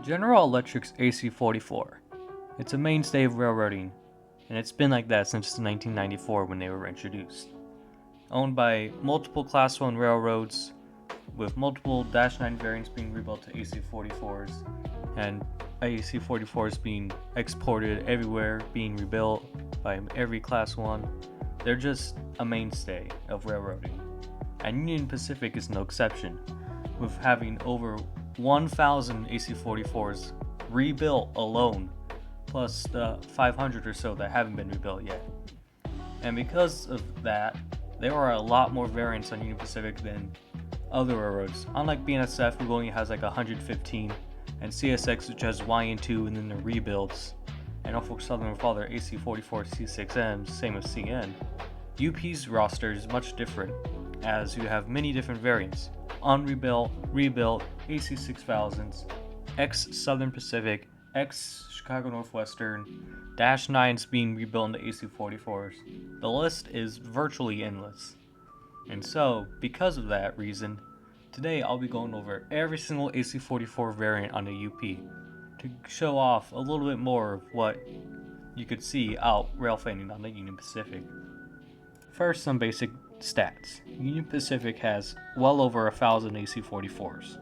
General Electric's AC44. It's a mainstay of railroading, and it's been like that since 1994 when they were introduced. Owned by multiple Class 1 railroads, with multiple Dash 9 variants being rebuilt to AC44's, and AC44's being exported everywhere, being rebuilt by every Class 1. They're just a mainstay of railroading. And Union Pacific is no exception, with having over 1,000 AC44's rebuilt alone, plus the 500 or so that haven't been rebuilt yet. And because of that, there are a lot more variants on Union Pacific than other railroads. Unlike BNSF, who only has like 115, and CSX, which has YN2 and then the rebuilds, and Norfolk Southern with all their AC44 C6Ms, same as CN. UP's roster is much different, as you have many different variants: unrebuilt, rebuilt, AC6000s, ex-Southern Pacific, ex-Chicago Northwestern, Dash 9s being rebuilt into AC44s. The list is virtually endless. And so, because of that reason, today I'll be going over every single AC44 variant on the UP to show off a little bit more of what you could see out rail fanning on the Union Pacific. First, some basic stats. Union Pacific has well over 1,000 AC44s.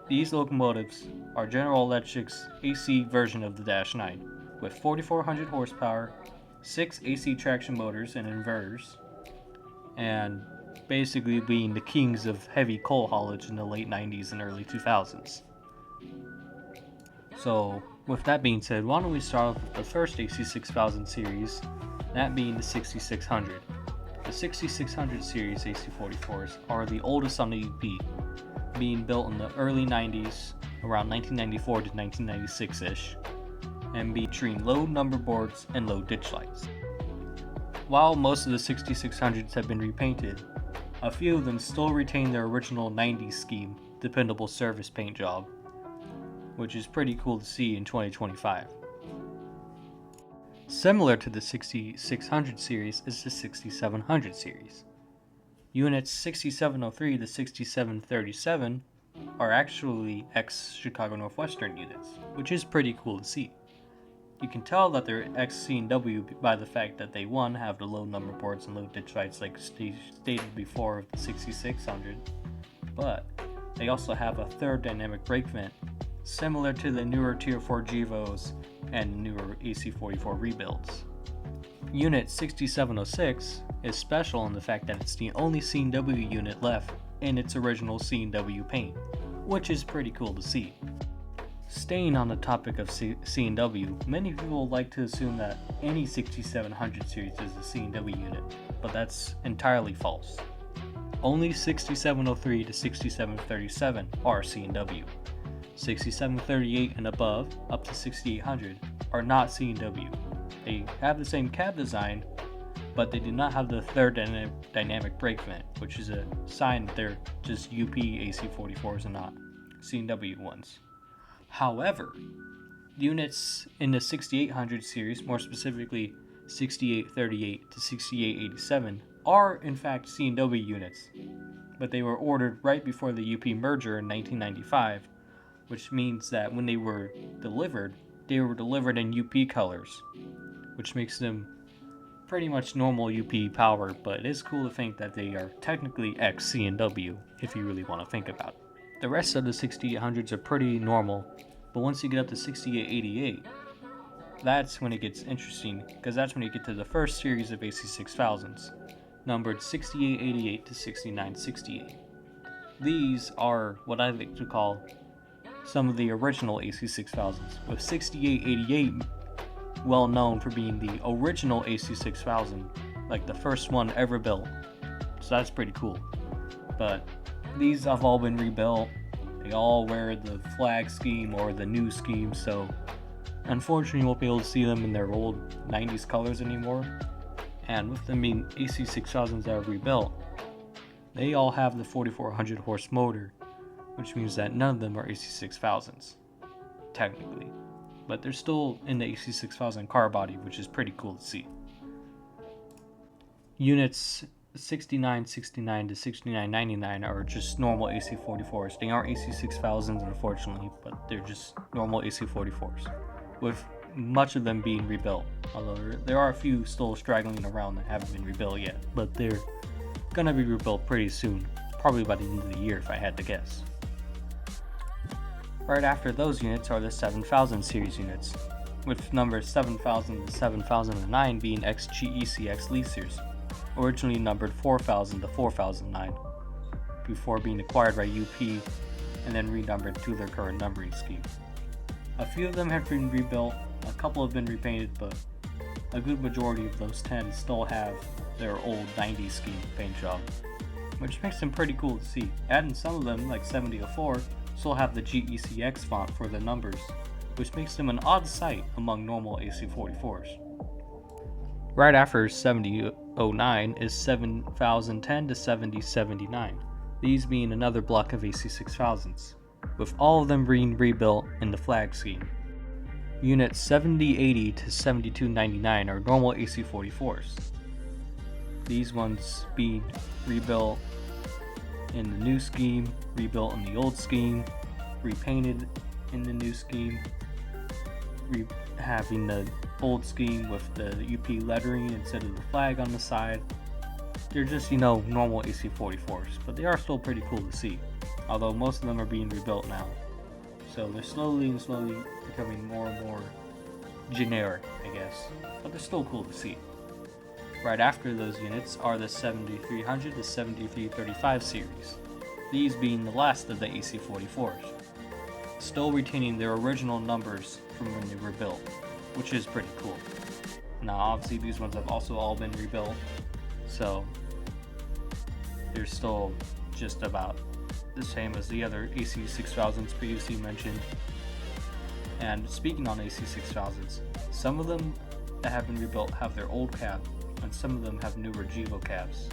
These locomotives are General Electric's AC version of the Dash 9, with 4,400 horsepower, 6 AC traction motors and inverters, and basically being the kings of heavy coal haulage in the late 90s and early 2000s. So, with that being said, why don't we start off with the first AC6000 series, that being the 6600. The 6600 series AC44s are the oldest on the UP, being built in the early 90s, around 1994 to 1996-ish, and featuring low number boards and low ditch lights. While most of the 6600s have been repainted, a few of them still retain their original 90s scheme, dependable service paint job, which is pretty cool to see in 2025. Similar to the 6600 series is the 6700 series. Units 6703 to 6737 are actually ex-Chicago Northwestern units, which is pretty cool to see. You can tell that they're ex-C&W by the fact that they, one, have the low number boards and low ditch lights like stated before of the 6600, but they also have a third dynamic brake vent, similar to the newer Tier 4 GEVOs and newer AC44 rebuilds. Unit 6706 is special in the fact that it's the only C&W unit left in its original C&W paint, which is pretty cool to see. Staying on the topic of C&W, many people like to assume that any 6700 series is a C&W unit, but that's entirely false. Only 6703 to 6737 are C&W. 6738 and above, up to 6800, are not C&W. They have the same cab design, but they do not have the third dynamic brake vent, which is a sign that they're just UP AC44s and not C&W ones. However, units in the 6800 series, more specifically 6838 to 6887, are in fact C&W units, but they were ordered right before the UP merger in 1995, which means that when they were delivered in UP colors, which makes them pretty much normal UP power, but it is cool to think that they are technically ex-C&W if you really want to think about it. The rest of the 6800s are pretty normal, but once you get up to 6888, that's when it gets interesting, because that's when you get to the first series of AC6000s, numbered 6888 to 6968. These are what I like to call some of the original AC6000s, with 6888 well known for being the original AC6000, like the first one ever built, so that's pretty cool. But these have all been rebuilt. They all wear the flag scheme or the new scheme, so unfortunately you won't be able to see them in their old 90s colors anymore. And with them being AC6000s that are rebuilt, they all have the 4,400 horse motor, which means that none of them are AC6000s, technically. But they're still in the AC6000 car body, which is pretty cool to see. Units 6969 to 6999 are just normal AC44s. They aren't AC6000s, unfortunately, but they're just normal AC44s, with much of them being rebuilt. Although there are a few still straggling around that haven't been rebuilt yet, but they're gonna be rebuilt pretty soon, probably by the end of the year if I had to guess. Right after those units are the 7000 series units, with numbers 7000 to 7009 being XGECX leasers, originally numbered 4000 to 4009, before being acquired by UP and then renumbered to their current numbering scheme. A few of them have been rebuilt, a couple have been repainted, but a good majority of those 10 still have their old 90s scheme paint job, which makes them pretty cool to see. And some of them, like 7004, still have the GECX font for the numbers, which makes them an odd sight among normal AC44s. Right after 7009 is 7010 to 7079, these being another block of AC6000s, with all of them being rebuilt in the flag scheme. Units 7080 to 7299 are normal AC44s. These ones being rebuilt in the new scheme, rebuilt in the old scheme, repainted in the new scheme, having the old scheme with the UP lettering instead of the flag on the side. They're just, normal AC44s, but they are still pretty cool to see, although most of them are being rebuilt now. So they're slowly becoming more and more generic, I guess, but they're still cool to see. Right after those units are the 7300 to 7335 series, these being the last of the AC44s, still retaining their original numbers from when they were built, which is pretty cool. Now obviously these ones have also all been rebuilt, so they're still just about the same as the other AC6000s previously mentioned. And speaking on AC6000s, some of them that have been rebuilt have their old cab, and some of them have newer Gevo cabs.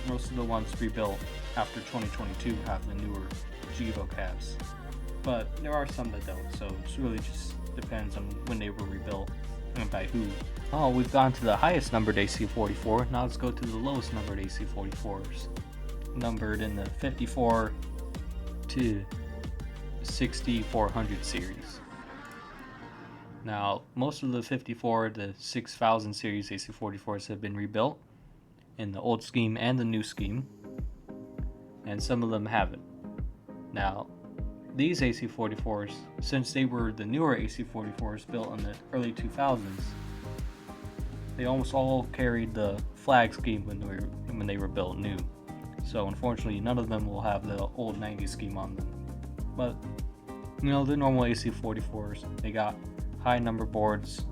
Most of the ones rebuilt after 2022 have the newer Gevo cabs, but there are some that don't, so it really just depends on when they were rebuilt and by who. Oh, we've gone to the highest numbered AC44, now let's go to the lowest numbered AC44s, numbered in the 54 to 6400 series. Now, most of the 54 to 6000 series AC44s have been rebuilt in the old scheme and the new scheme, and some of them haven't. Now, these AC44s, since they were the newer AC44s built in the early 2000s, they almost all carried the flag scheme when they were built new. So unfortunately, none of them will have the old 90s scheme on them. But, the normal AC44s, they got high number boards,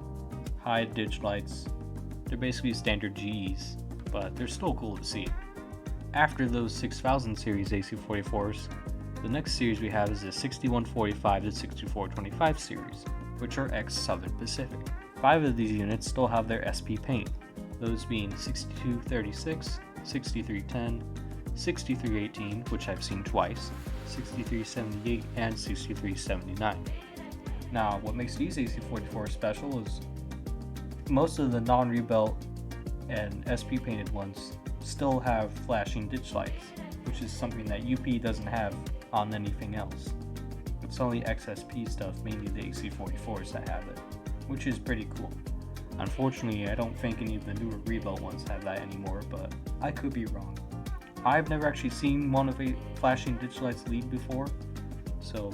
high ditch lights. They're basically standard GEs, but they're still cool to see. After those 6000 series AC44s, the next series we have is the 6145 to 6425 series, which are ex-Southern Pacific. 5 of these units still have their SP paint, those being 6236, 6310, 6318, which I've seen twice, 6378, and 6379. Now, what makes these AC44s special is most of the non-rebuilt and SP painted ones still have flashing ditch lights, which is something that UP doesn't have on anything else. It's only XSP stuff, mainly the AC44s, that have it, which is pretty cool. Unfortunately, I don't think any of the newer rebuilt ones have that anymore, but I could be wrong. I've never actually seen one of a flashing ditch lights lead before, so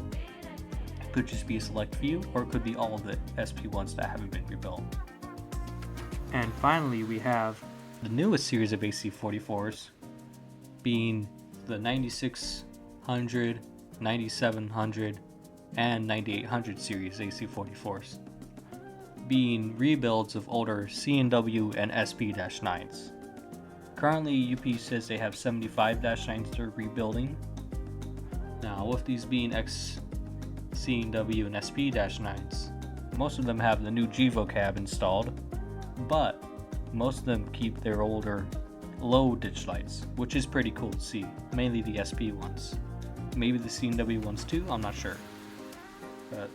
it could just be a select few, or it could be all of the SP ones that haven't been rebuilt. And finally, we have the newest series of AC44s, being the 9600, 9700, and 9800 series AC44s, being rebuilds of older C&W and SP-9s. Currently, UP says they have 75-9s they're rebuilding. Now, with these being ex-C&W and SP-9s, most of them have the new Gevo cab installed, but most of them keep their older low ditch lights, which is pretty cool to see, mainly the SP ones. Maybe the C&W ones too, I'm not sure. But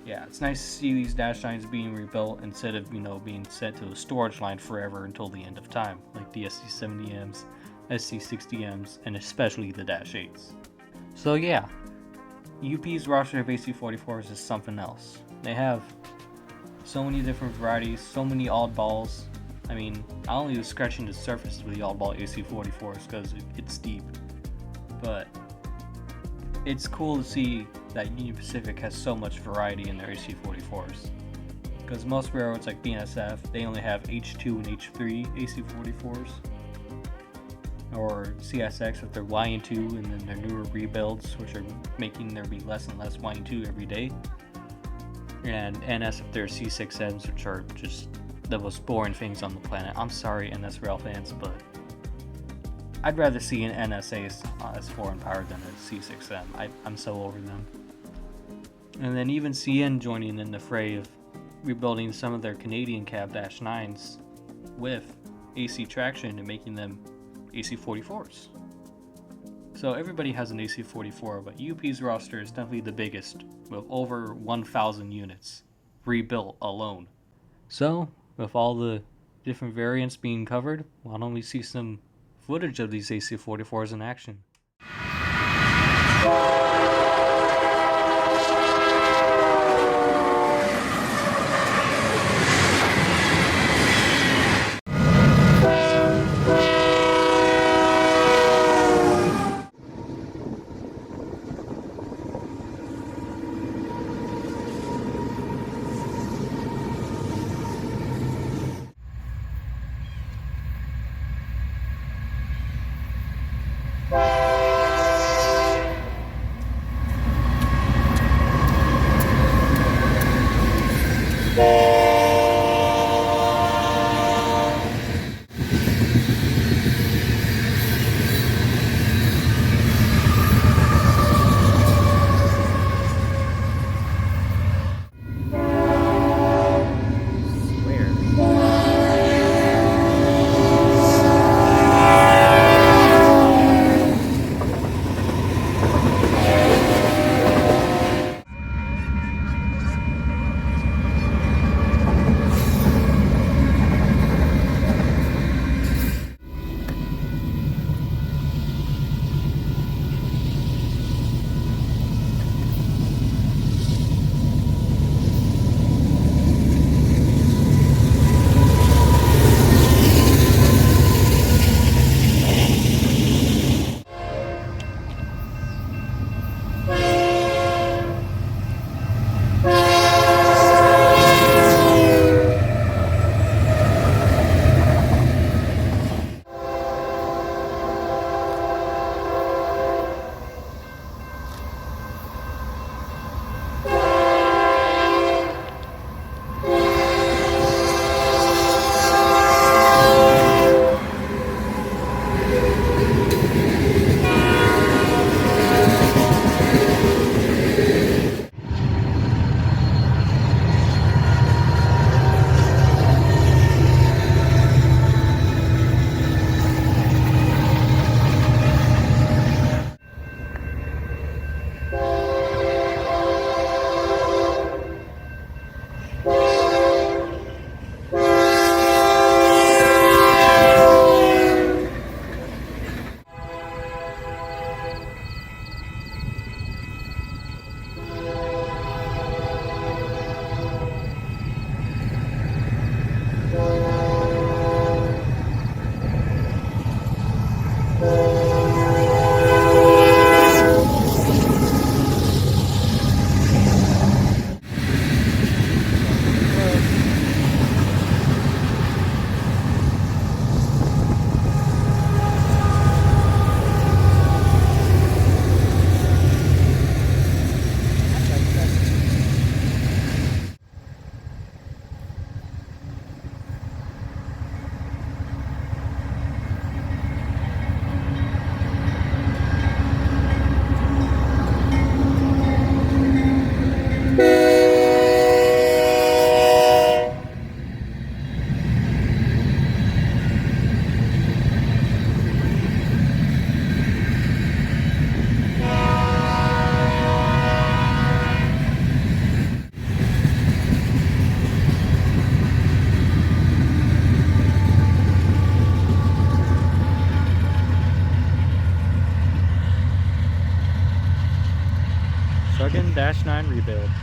yeah, it's nice to see these -9s being rebuilt instead of, being sent to a storage line forever until the end of time, like the SD70Ms, SC60Ms, and especially the Dash 8s. So yeah, UP's roster of AC44s is something else. They have so many different varieties, so many oddballs. I mean, I only was scratching the surface with the oddball AC44s because it's deep. But it's cool to see that Union Pacific has so much variety in their AC44s. Because most railroads like BNSF, they only have H2 and H3 AC44s. Or CSX with their Y&2 and then their newer rebuilds, which are making there be less and less Y&2 every day. And NS with their C6Ms, which are just the most boring things on the planet. I'm sorry, NS rail fans, but I'd rather see an NSA as foreign power than a C6M. I'm so over them. And then even CN joining in the fray of rebuilding some of their Canadian cab Dash 9s with AC traction and making them AC44s. So everybody has an AC44, but UP's roster is definitely the biggest, with over 1,000 units rebuilt alone. So, with all the different variants being covered, why don't we see some footage of these AC44s in action? H9 rebuild.